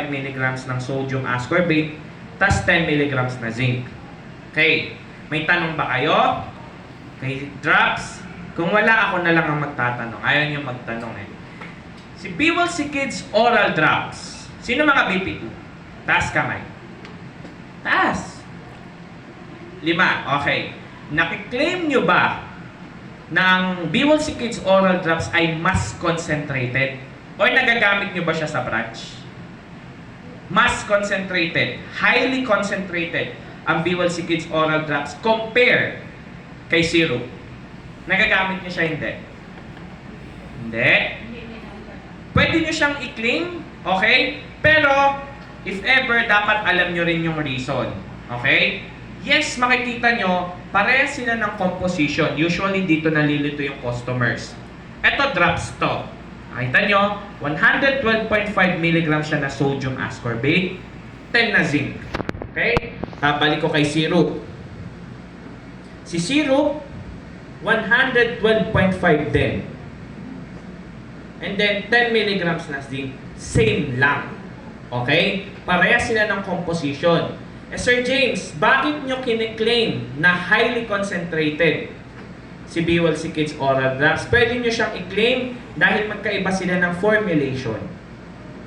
milligrams ng sodium ascorbate, tas 10 milligrams na zinc. Okay, may tanong ba kayo? Okay, drops? Kung wala, ako na lang ang magtatanong. Ayaw niyo magtanong eh. Si B-Well's Kids Oral Drops. Sino mga BP2? Taas kamay. Taas. 5. Okay. Nakiklaim nyo ba na ang B-Well's Kids Oral Drops ay mas concentrated? O nagagamit nyo ba siya sa branch? Mas concentrated, highly concentrated ang B-Well's Kids Oral Drops compare kay syrup. Nagagamit nyo siya, hindi? Hindi. Pwede nyo siyang i-claim, okay? Pero, if ever, dapat alam nyo rin yung reason. Okay? Yes, makikita nyo, parehas sila ng composition. Usually, dito nalilito yung customers. Ito, drops to. Nakita nyo, 112.5 mg siya na sodium ascorbate, 10 na zinc. Okay? Balik ko kay syrup. Si syrup, 112.5 din. And then, 10 mg na zinc. Same lang. Okay? Parehas sila ng composition. Sir James, bakit nyo kiniklaim na highly concentrated si B-Well's Kids Oral Drops? Pwede nyo siyang i-claim dahil magkaiba sila ng formulation.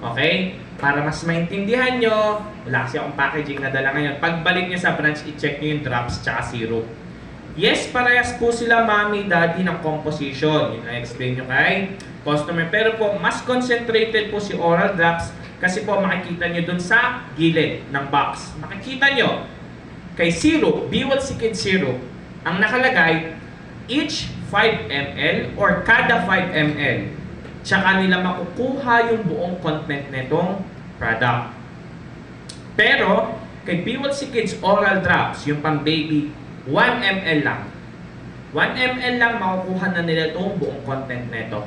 Okay? Para mas maintindihan nyo, wala kasi akong packaging na dala ngayon. Pagbalik nyo sa branch, i-check nyo yung drops tsaka syrup. Yes, parehas po sila mommy, daddy ng composition. Yun na-explain nyo kay customer. Pero po, mas concentrated po si oral drops kasi po makikita nyo dun sa gilid ng box. Makikita nyo, kay syrup, B-Well's Kids syrup, ang nakalagay, each 5 ml or kada 5 ml, tsaka nila makukuha yung buong content netong product. Pero, kay B-Well's Kids Oral Drops, yung pang baby, 1 ml lang. 1 ml lang makukuha na nila itong buong content nito.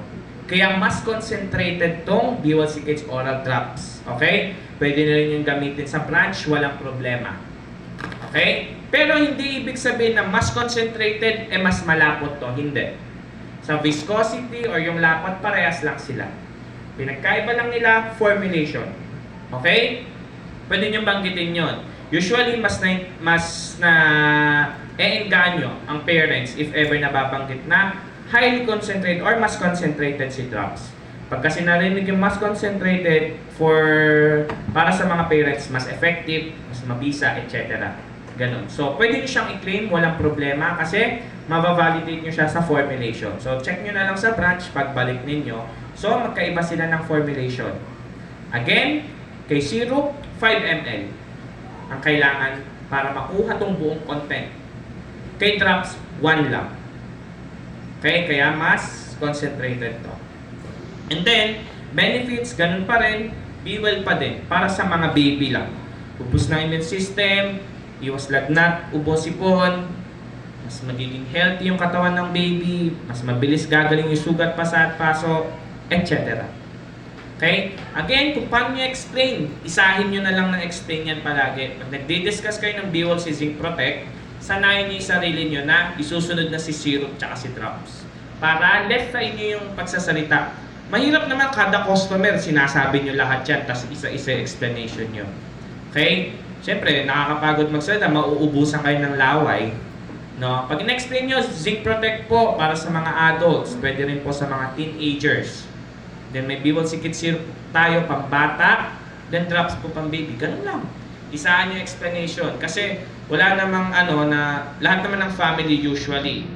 Kaya mas concentrated tong B-Well's Kids Oral Drops. Okay? Pwede na rin yung gamitin sa branch, walang problema. Okay? Pero hindi ibig sabihin na mas concentrated, mas malapot to. Hindi. Sa viscosity or yung lapot, parehas lang sila. Pinagkaiba lang nila, formulation. Okay? Pwede nyo banggitin yon. Usually, mas na e-engganyo ang parents if ever nababanggit na highly concentrated or mas concentrated si drops. Pag kasi narinig yung mas concentrated para sa mga parents, mas effective, mas mabisa, etc. Ganon. So, pwede nyo siyang i-claim, walang problema kasi mabavalidate nyo siya sa formulation. So, check nyo na lang sa branch pagbalik ninyo. So, magkaiba sila ng formulation. Again, kay syrup, 5 ml ang kailangan para makuha tong buong content. Kay drops, 1 lang. Okay? Kaya mas concentrated to. And then, benefits, ganun pa rin, B-Well pa din, para sa mga baby lang. Ubus ng immune system, iwas lagnat, ubo sipon, mas magiging healthy yung katawan ng baby, mas mabilis gagaling yung sugat, pasa at paso, etc. Okay? Again, kung paano nyo explain, isahin nyo na lang ng explain yan palagi. Pag nagdi-discuss kayo ng B-Well si Zinc Protect, sanayin nyo yung sarili nyo na isusunod na si syrup tsaka si drops. Para left sa inyo yung pagsasalita. Mahirap naman kada customer, sinasabi nyo lahat yan, tapos isa-isa explanation nyo. Okay? Siyempre, nakakapagod magsalita, mauubusan kayo ng laway. No? Pag in-explain nyo, Zinc Protect po para sa mga adults, pwede rin po sa mga teenagers. Then may B-Well's Kids syrup tayo pang bata, then drops po pang baby. Ganun lang. Isahan yung explanation. Kasi wala namang na lahat naman ng family usually